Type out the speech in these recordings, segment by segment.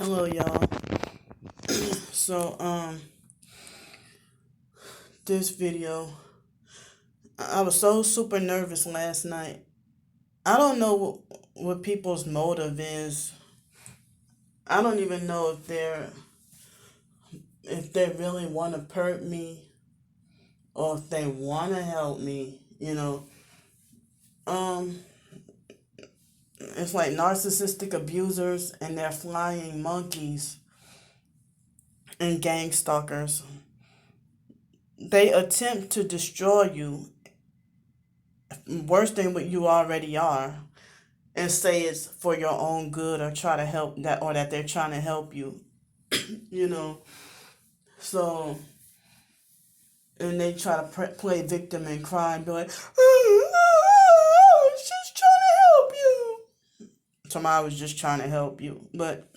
Hello, y'all. So, this video, I was so super nervous last night. I don't know what people's motive is. I don't even know if they really want to hurt me or if they want to help me. Um, it's like narcissistic abusers and their flying monkeys and gang stalkers. They attempt to destroy you worse than what you already are, and say it's for your own good or try to help that, or that they're trying to help you, you know. So, and they try to play victim and cry and be like, I was just trying to help you. Somebody was just trying to help you. But,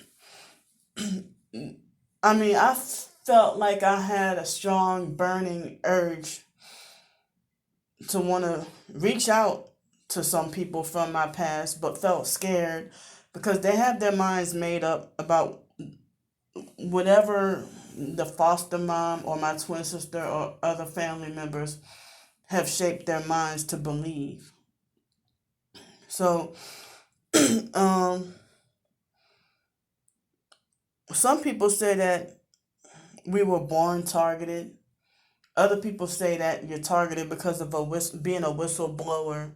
I mean, I felt like I had a strong, burning urge to want to reach out to some people from my past, but felt scared because they have their minds made up about whatever the foster mom or my twin sister or other family members have shaped their minds to believe. So, um, some people say that we were born targeted. Other people say that you're targeted because of being a whistleblower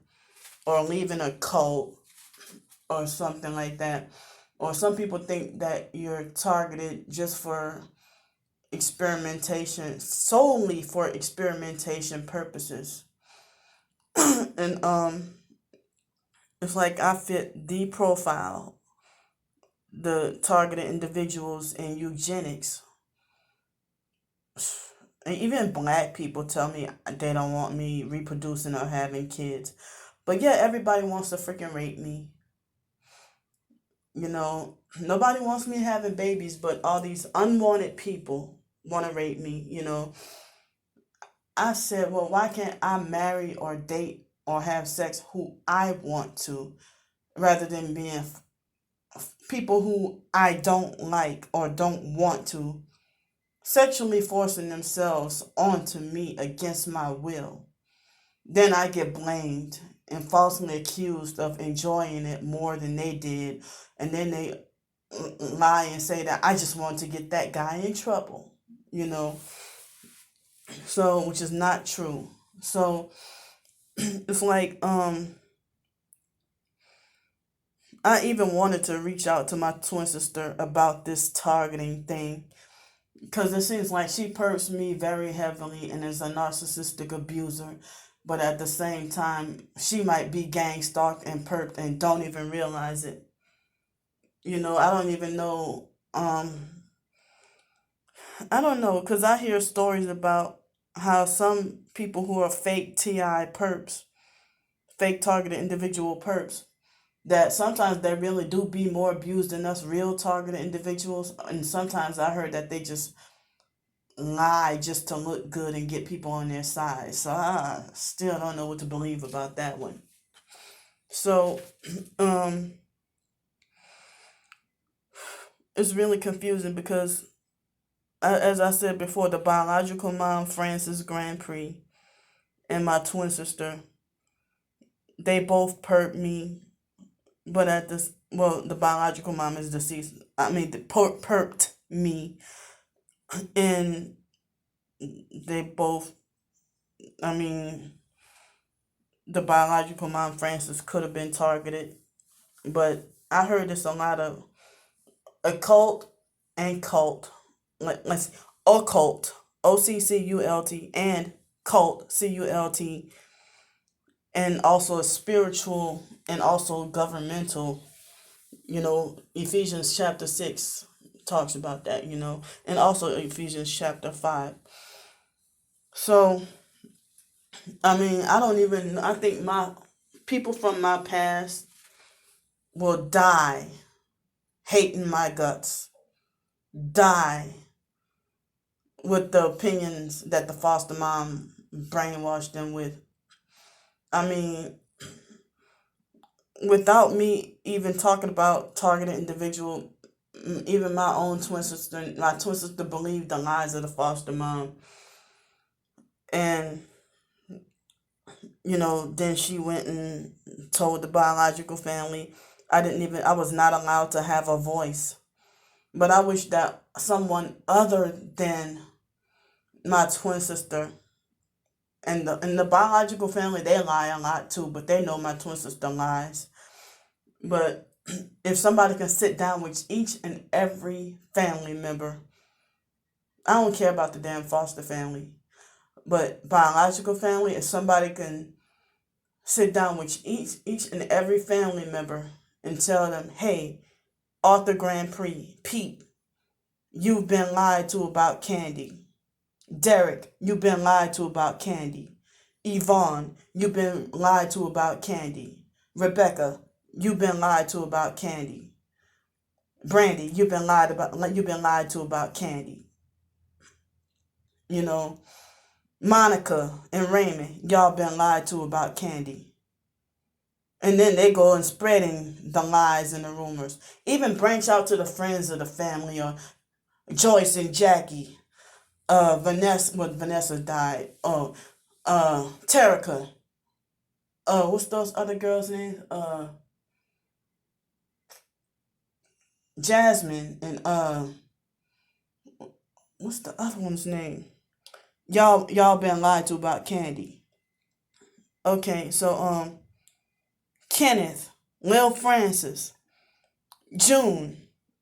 or leaving a cult or something like that. Or some people think that you're targeted just for experimentation, solely for experimentation purposes. And it's like I fit the profile, the targeted individuals in eugenics. And even black people tell me they don't want me reproducing or having kids. But yeah, everybody wants to freaking rape me. Nobody wants me having babies, but all these unwanted people want to rape me. I said, well, why can't I marry or date or have sex who I want to, rather than being people who I don't like or don't want to, sexually forcing themselves onto me against my will. Then I get blamed and falsely accused of enjoying it more than they did. And then they lie and say that I just want to get that guy in trouble, So, which is not true. So, it's like, I even wanted to reach out to my twin sister about this targeting thing, because it seems like she perps me very heavily and is a narcissistic abuser, but at the same time, she might be gang stalked and perped and don't even realize it. I don't even know. I don't know, because I hear stories about how some people who are fake TI perps, fake targeted individual perps, that sometimes they really do be more abused than us real targeted individuals. And sometimes I heard that they just lie just to look good and get people on their side. So I still don't know what to believe about that one. So, it's really confusing because, as I said before, the biological mom, Frances Grandpre, and my twin sister, they both perped me, but the biological mom is deceased. I mean, they perped me, and they both, I mean, the biological mom, Frances, could have been targeted, but I heard this a lot of occult and cult. Let's see, occult, OCCULT, and cult, CULT, and also spiritual and also governmental. Ephesians chapter 6 talks about that, and also Ephesians chapter 5. So, I mean, I think my people from my past will die hating my guts, die with the opinions that the foster mom brainwashed them with. I mean, without me even talking about targeted individual, even my twin sister believed the lies of the foster mom. And, then she went and told the biological family. I was not allowed to have a voice. But I wish that someone other than my twin sister and the biological family, they lie a lot too, but they know my twin sister lies. But if somebody can sit down with each and every family member, I don't care about the damn foster family, but biological family, if somebody can sit down with each and every family member and tell them, hey, Arthur Grandpre, Pete, you've been lied to about Candy. Derek, you've been lied to about Candy. Yvonne, you've been lied to about Candy. Rebecca, you've been lied to about Candy. Brandy, you've been lied to about Candy. Monica and Raymond, y'all been lied to about Candy. And then they go and spreading the lies and the rumors. Even branch out to the friends of the family, or Joyce and Jackie. Vanessa died. Terica. What's those other girls' names? Jasmine and what's the other one's name? Y'all been lied to about Candy. Okay, so Kenneth, Lil Francis, June,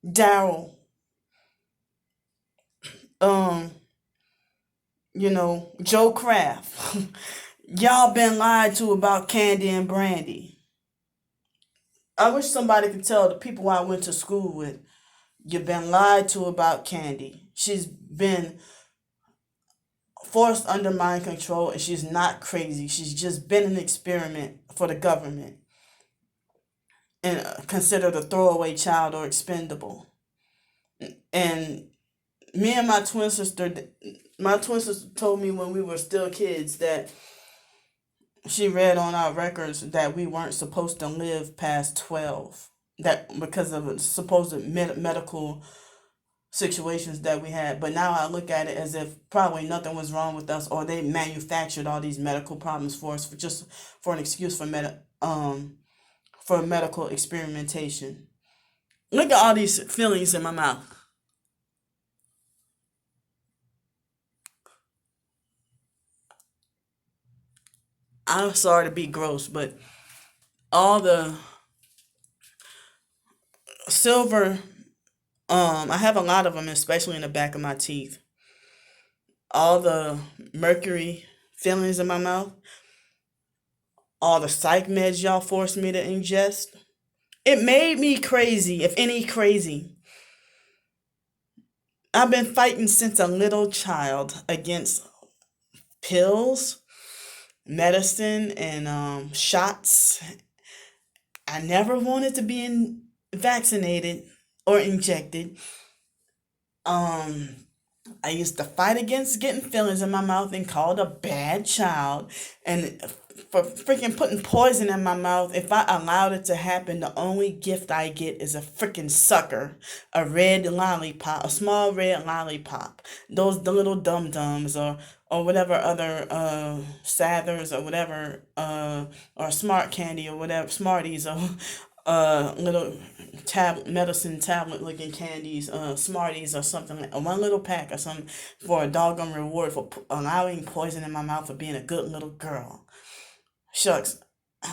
Daryl, Joe Kraft. Y'all been lied to about Candy and Brandy. I wish somebody could tell the people I went to school with, you've been lied to about Candy. She's been forced under mind control, and she's not crazy. She's just been an experiment for the government and considered a throwaway child or expendable. And me and my twin sister told me when we were still kids that she read on our records that we weren't supposed to live past 12, that because of supposed medical situations that we had. But now I look at it as if probably nothing was wrong with us, or they manufactured all these medical problems for us for an excuse for medical experimentation. Look at all these feelings in my mouth. I'm sorry to be gross, but all the silver, I have a lot of them, especially in the back of my teeth. All the mercury fillings in my mouth, all the psych meds y'all forced me to ingest. It made me crazy, if any crazy. I've been fighting since a little child against pills, medicine, and shots. I never wanted to be vaccinated or injected. I used to fight against getting fillings in my mouth and called a bad child. And for freaking putting poison in my mouth, if I allowed it to happen, the only gift I get is a freaking sucker, a red lollipop, a small red lollipop. The little dum-dums or whatever other Sathers or whatever, or smart candy or whatever, Smarties or little medicine tablet looking candies, Smarties or something, like one little pack or something, for a doggone reward for allowing poison in my mouth for being a good little girl. Shucks.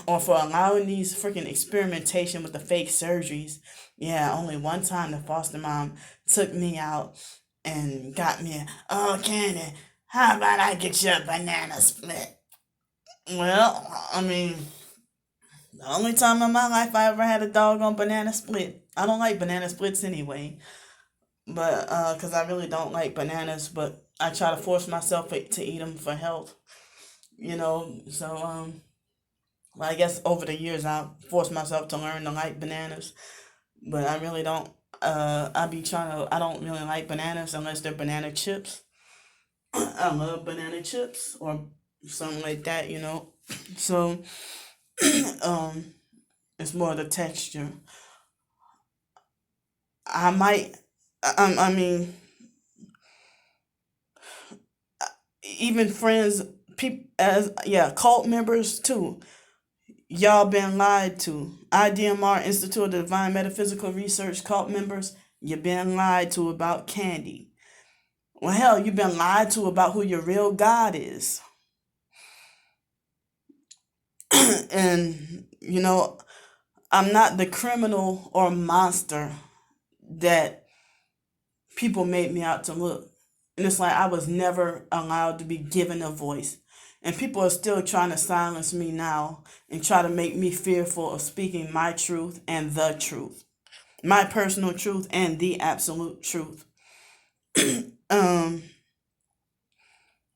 Or for allowing these freaking experimentation with the fake surgeries. Yeah, only one time the foster mom took me out and got me Candy, how about I get you a banana split? Well, I mean, the only time in my life I ever had a doggone banana split. I don't like banana splits anyway, but because I really don't like bananas, but I try to force myself to eat them for health. So well, I guess over the years I forced myself to learn to like bananas, but I really don't. I don't really like bananas unless they're banana chips. I love banana chips or something like that. So um, it's more the texture. I might, I mean, even friends, people as yeah, cult members too. Y'all been lied to. IDMR, Institute of Divine Metaphysical Research, cult members, you been lied to about Candy. Well, hell, you've been lied to about who your real God is. And, I'm not the criminal or monster that people made me out to look. And it's like I was never allowed to be given a voice. And people are still trying to silence me now and try to make me fearful of speaking my truth and the truth. My personal truth and the absolute truth. Um,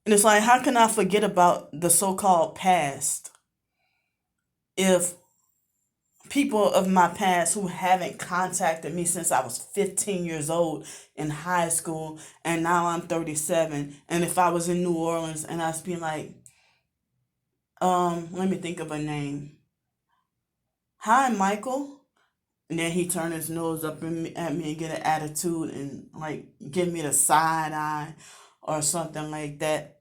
and it's like, how can I forget about the so-called past if people of my past who haven't contacted me since I was 15 years old in high school, and now I'm 37, and if I was in New Orleans and I was being like, let me think of a name. Hi, Michael. And then he turned his nose up at me and get an attitude and like give me the side eye or something like that.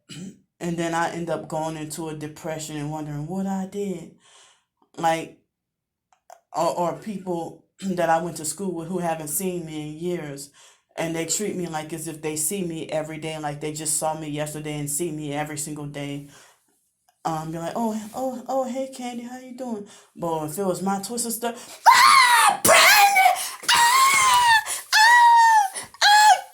And then I end up going into a depression and wondering what I did. Like, or people that I went to school with who haven't seen me in years. And they treat me like as if they see me every day, like they just saw me yesterday and see me every single day. Be like, oh, hey, Candy, how you doing? But if it was my twin sister, Brandon,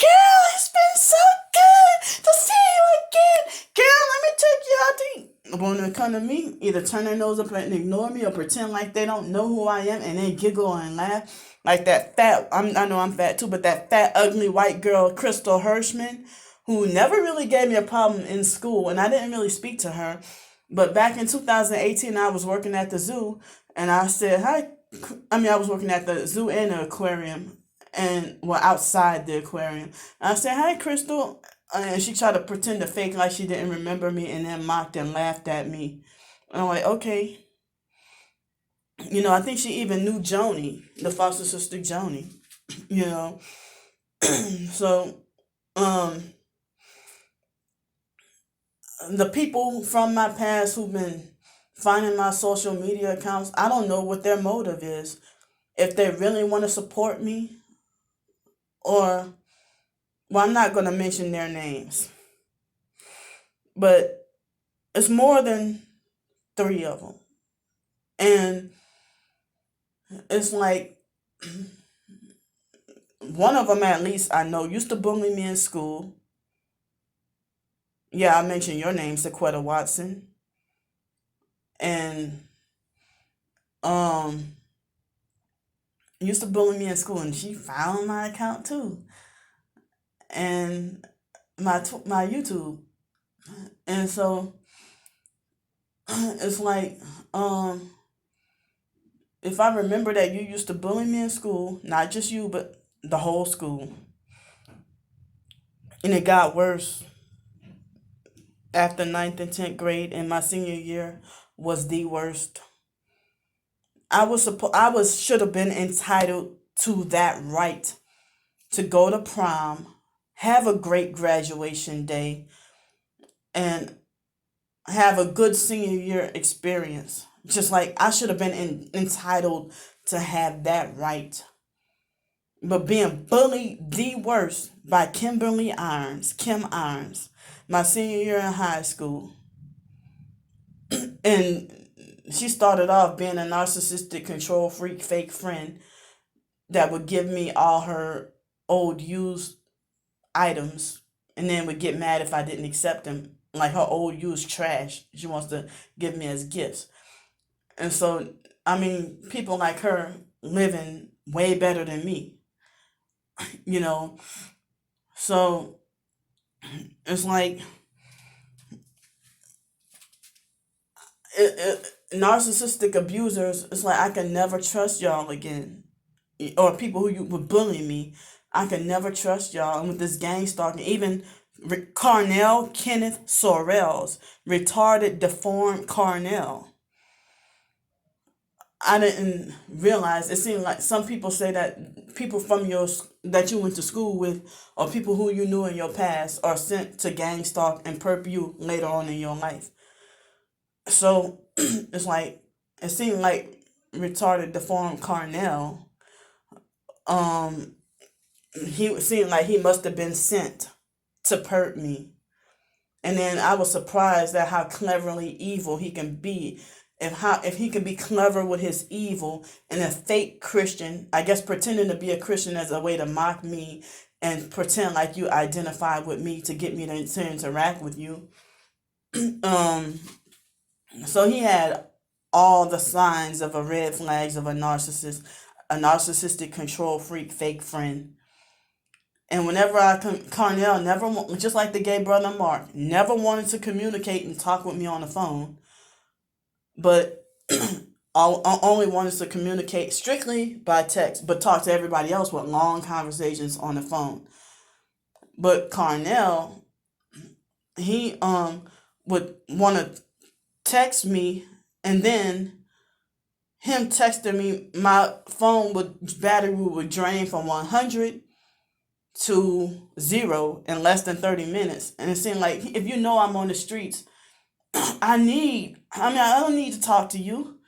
girl, it's been so good to see you again. Girl, let me take you out to eat. But when they come to me, either turn their nose up and ignore me or pretend like they don't know who I am and then giggle and laugh. Like that fat, I know I'm fat too, but that fat, ugly white girl, Crystal Hirschman, who never really gave me a problem in school, and I didn't really speak to her. But back in 2018, I was working at the zoo, and I said, hi. I was working at the zoo and the aquarium, and well, outside the aquarium. And I said, hi, Crystal. And she tried to pretend to fake like she didn't remember me and then mocked and laughed at me. And I'm like, okay. I think she even knew Joni, the foster sister Joni, you know. So, um, the people from my past who've been finding my social media accounts, I don't know what their motive is. If they really want to support me, or, well, I'm not going to mention their names, but it's more than 3 of them. And it's like, one of them at least I know used to bully me in school. Yeah, I mentioned your name, Sequetta Watson. And um used to bully me in school, and she found my account too. And my YouTube. And so it's like, if I remember that you used to bully me in school, not just you, but the whole school, and it got worse after ninth and 10th grade, and my senior year was the worst. I should have been entitled to that right to go to prom, have a great graduation day, and have a good senior year experience. Just like I should have been entitled to have that right. But being bullied the worst by Kim Irons, my senior year in high school. And she started off being a narcissistic control freak fake friend that would give me all her old used items and then would get mad if I didn't accept them. Like her old used trash, she wants to give me as gifts. And so, people like her living way better than me, you know. So it's like narcissistic abusers. It's like I can never trust y'all again, or people who you would bully me. I can never trust y'all. And with this gang stalking, even Carnell Kenneth Sorrells, retarded, deformed Carnell. I didn't realize, it seemed like some people say that people from that you went to school with, or people who you knew in your past, are sent to gang stalk and perp you later on in your life. So it's like, it seemed like retarded deformed Carnell, um he seemed like he must have been sent to perp me. And then I was surprised at how cleverly evil he can be. If he can be clever with his evil, and a fake Christian, I guess pretending to be a Christian as a way to mock me and pretend like you identify with me to get me to interact with you. So he had all the signs of a red flags of a narcissist, a narcissistic control freak, fake friend. And whenever Carnell never, just like the gay brother Mark, never wanted to communicate and talk with me on the phone, but only wanted to communicate strictly by text, but talk to everybody else with long conversations on the phone. But Carnell, he would want to text me, and then him texting me, my phone battery would drain from 100 to 0 in less than 30 minutes. And it seemed like, if you know I'm on the streets, I don't need to talk to you,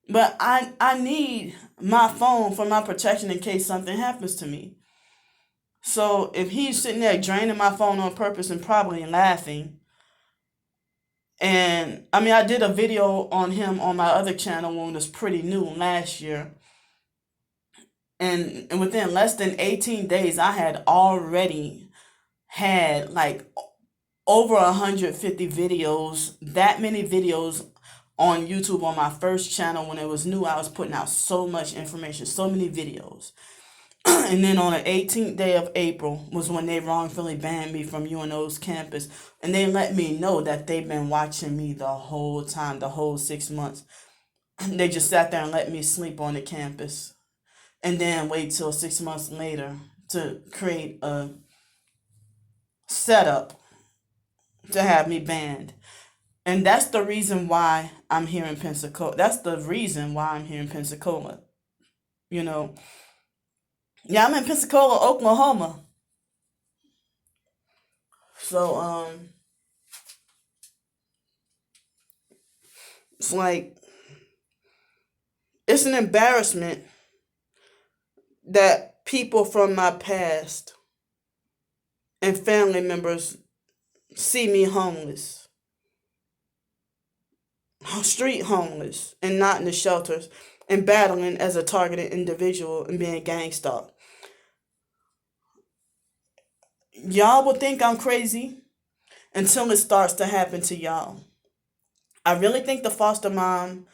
but I need my phone for my protection in case something happens to me. So if he's sitting there draining my phone on purpose and probably laughing, and I did a video on him on my other channel when it was pretty new last year. And within less than 18 days, I had already had like over 150 videos, that many videos on YouTube on my first channel. When it was new, I was putting out so much information, so many videos. And then on the 18th day of April was when they wrongfully banned me from UNO's campus. And they let me know that they've been watching me the whole time, the whole 6 months. They just sat there and let me sleep on the campus. And then wait till 6 months later to create a setup to have me banned. And that's the reason why I'm here in Pensacola. That's the reason why I'm here in Pensacola. Yeah, I'm in Pensacola, Oklahoma. So, it's like, it's an embarrassment that people from my past and family members see me homeless, street homeless, and not in the shelters, and battling as a targeted individual and being gang stalked. Y'all will think I'm crazy until it starts to happen to y'all. I really think the foster mom,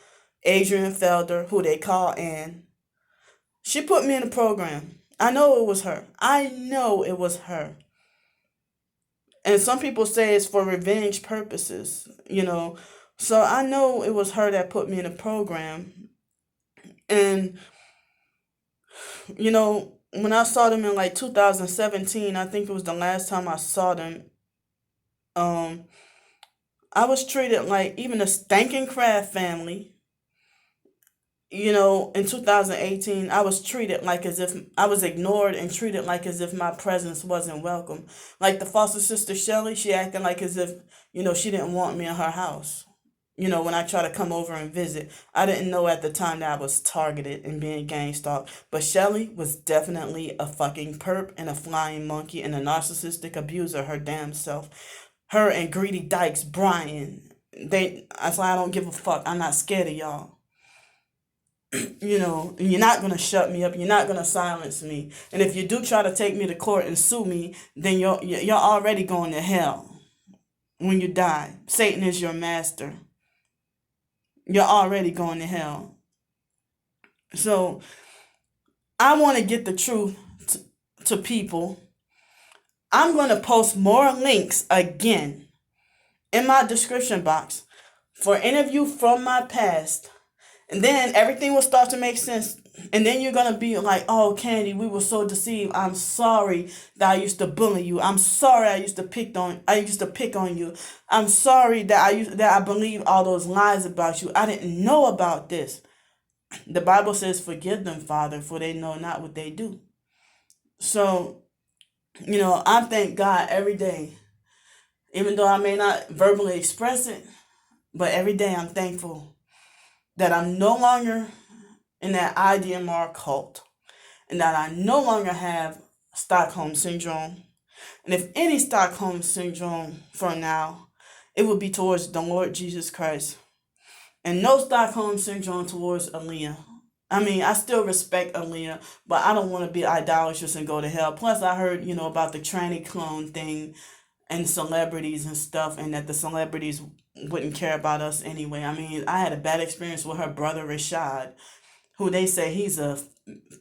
Adrian Felder, who they call Ann, she put me in a program. I know it was her. And some people say it's for revenge purposes, So I know it was her that put me in a program. And, when I saw them in like 2017, I think it was the last time I saw them, I was treated like, even the Stalking Craft family, in 2018, I was treated like as if I was ignored and treated like as if my presence wasn't welcome. Like the foster sister Shelly, she acting like as if, she didn't want me in her house. When I try to come over and visit, I didn't know at the time that I was targeted and being gang stalked. But Shelly was definitely a fucking perp and a flying monkey and a narcissistic abuser, her damn self. Her and Greedy Dykes, Brian, that's why I don't give a fuck. I'm not scared of y'all. You're not going to shut me up. You're not going to silence me. And if you do try to take me to court and sue me, then you're already going to hell when you die. Satan is your master. You're already going to hell. So I want to get the truth to people. I'm going to post more links again in my description box for any of you from my past. And then everything will start to make sense. And then you're going to be like, oh, Candy, we were so deceived. I'm sorry that I used to bully you. I'm sorry I used to pick on you. I'm sorry that I believed all those lies about you. I didn't know about this. The Bible says, forgive them, Father, for they know not what they do. So, I thank God every day, even though I may not verbally express it, but every day I'm thankful that I'm no longer in that IDMR cult and that I no longer have Stockholm Syndrome. And if any Stockholm Syndrome for now, it would be towards the Lord Jesus Christ. And no Stockholm Syndrome towards Aaliyah. I mean, I still respect Aaliyah, but I don't want to be idolatrous and go to hell. Plus, I heard, about the tranny clone thing and celebrities and stuff, and that the celebrities wouldn't care about us anyway. I mean, I had a bad experience with her brother Rashad, who they say he's a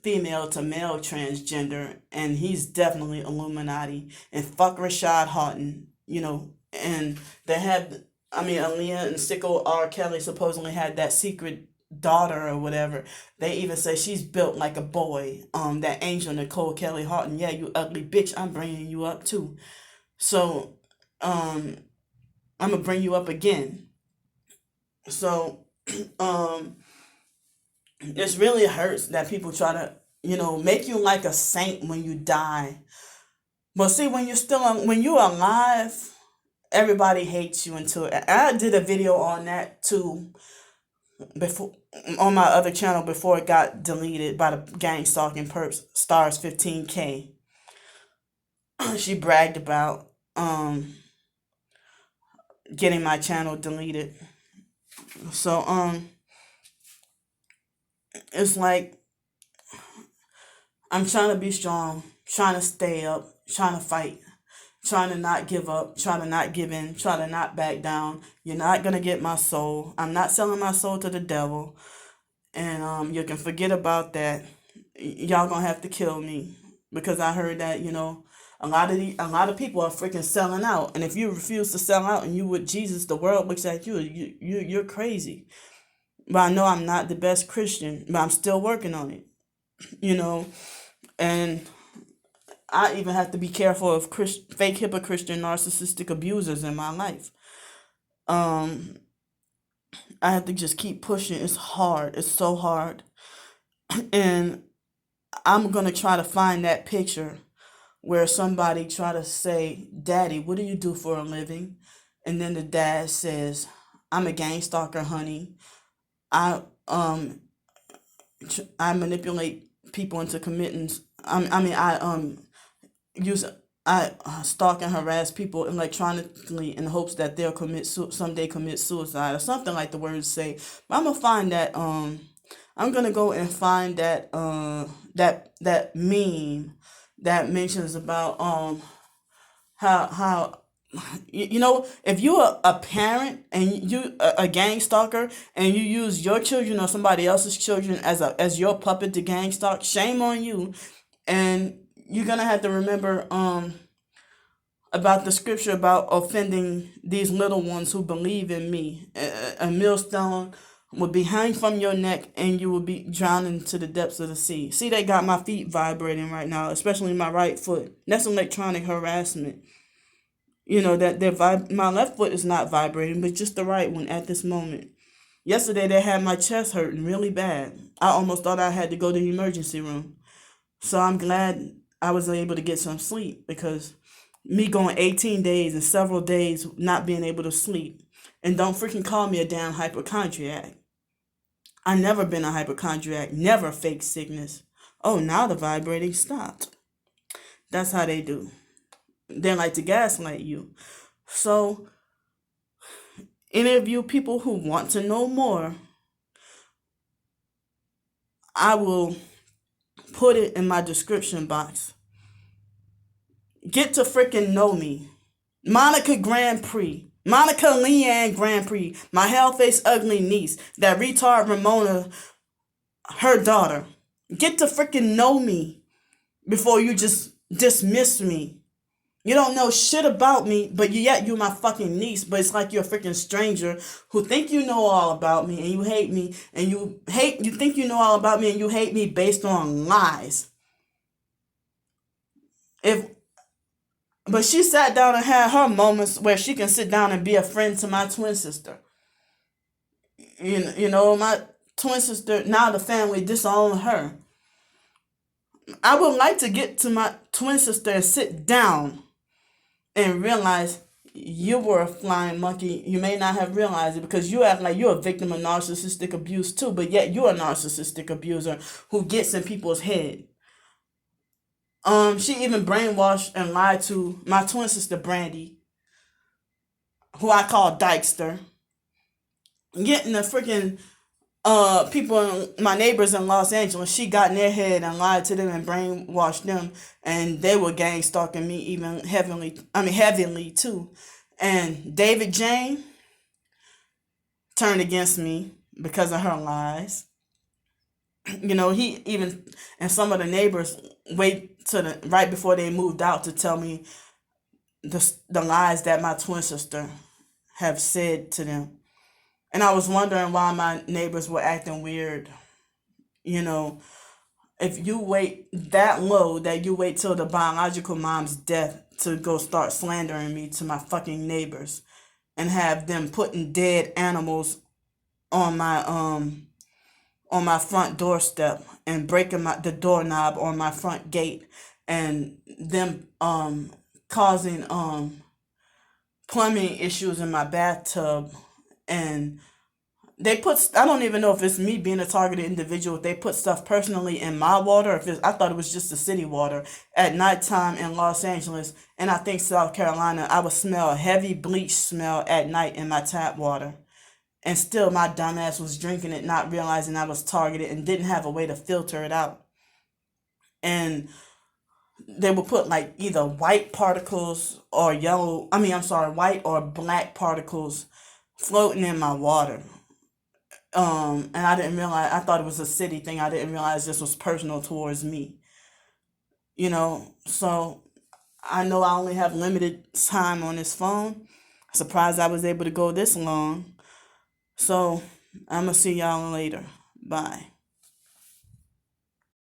female to male transgender, and he's definitely Illuminati. And fuck Rashad Houghton, and they had, Aaliyah and Sicko R. Kelly supposedly had that secret daughter or whatever. They even say she's built like a boy. That angel Nicole Kelly Houghton, yeah, you ugly bitch, I'm bringing you up too. So, I'm gonna bring you up again. So, it really hurts that people try to, make you like a saint when you die. But see, when you're alive, everybody hates you until I did a video on that too before on my other channel before it got deleted by the gang stalking perps stars 15K. She bragged about getting my channel deleted. So it's like I'm trying to be strong, trying to stay up, trying to fight, trying to not give up, trying to not give in, trying to not back down. You're not going to get my soul. I'm not selling my soul to the devil. And you can forget about that. Y'all going to have to kill me. Because I heard that, a lot of people are freaking selling out. And if you refuse to sell out and you with Jesus, the world looks at you're crazy. But I know I'm not the best Christian, but I'm still working on it. And I even have to be careful of fake hypocrite narcissistic abusers in my life. I have to just keep pushing. It's hard. It's so hard. And I'm going to try to find that picture where somebody try to say, Daddy, what do you do for a living? And then the dad says, I'm a gang stalker, honey. I manipulate people into committing. I stalk and harass people electronically in hopes that they'll someday commit suicide or something like the words say. But I'm gonna find that I'm gonna go and find that that meme that mentions about how if you're a parent and you a gang stalker and you use your children or somebody else's children as your puppet to gang stalk, shame on you. And you're gonna have to remember about the scripture about offending these little ones who believe in me. A millstone will be hung from your neck and you will be drowned into the depths of the sea. See, they got my feet vibrating right now, especially my right foot. That's electronic harassment. That my left foot is not vibrating, but just the right one at this moment. Yesterday they had my chest hurting really bad. I almost thought I had to go to the emergency room. So I'm glad I was able to get some sleep, because me going 18 days and several days not being able to sleep. And don't freaking call me a damn hypochondriac. I never been a hypochondriac, never fake sickness. Oh, now the vibrating stopped. That's how they do. They like to gaslight you. So, any of you people who want to know more, I will put it in my description box. Get to freaking know me. Monica Grandpre. Monica Leanne Grandpre. My hell-faced ugly niece. That retard Ramona, her daughter. Get to freaking know me before you just dismiss me. You don't know shit about me, but yet you're my fucking niece, but it's like you're a freaking stranger who think you know all about me and you hate me, and you think you know all about me and you hate me based on lies. But she sat down and had her moments where she can sit down and be a friend to my twin sister. My twin sister, now the family disowned her. I would like to get to my twin sister and sit down and realize you were a flying monkey. You may not have realized it because you act like you're a victim of narcissistic abuse too, but yet you're a narcissistic abuser who gets in people's head. She even brainwashed and lied to my twin sister Brandy, who I call Dykester, getting the freaking people, my neighbors in Los Angeles. She got in their head and lied to them and brainwashed them, and they were gang stalking me even heavily too. And David Jane turned against me because of her lies. You know, he even, and some of the neighbors wait to the right before they moved out to tell me the lies that my twin sister have said to them. And I was wondering why my neighbors were acting weird. You know, if you wait that low, that you wait till the biological mom's death to go start slandering me to my fucking neighbors and have them putting dead animals on my front doorstep and breaking the doorknob on my front gate, and them causing plumbing issues in my bathtub. And they put, I don't even know if it's me being a targeted individual, if they put stuff personally in my water, if it's, I thought it was just the city water. At nighttime in Los Angeles, and I think South Carolina, I would smell a heavy bleach smell at night in my tap water. And still my dumbass was drinking it, not realizing I was targeted and didn't have a way to filter it out. And they would put like either white particles or white or black particles floating in my water. And I didn't realize, I thought it was a city thing. I didn't realize this was personal towards me. You know, so I know I only have limited time on this phone. Surprised I was able to go this long. So I'm going to see y'all later. Bye.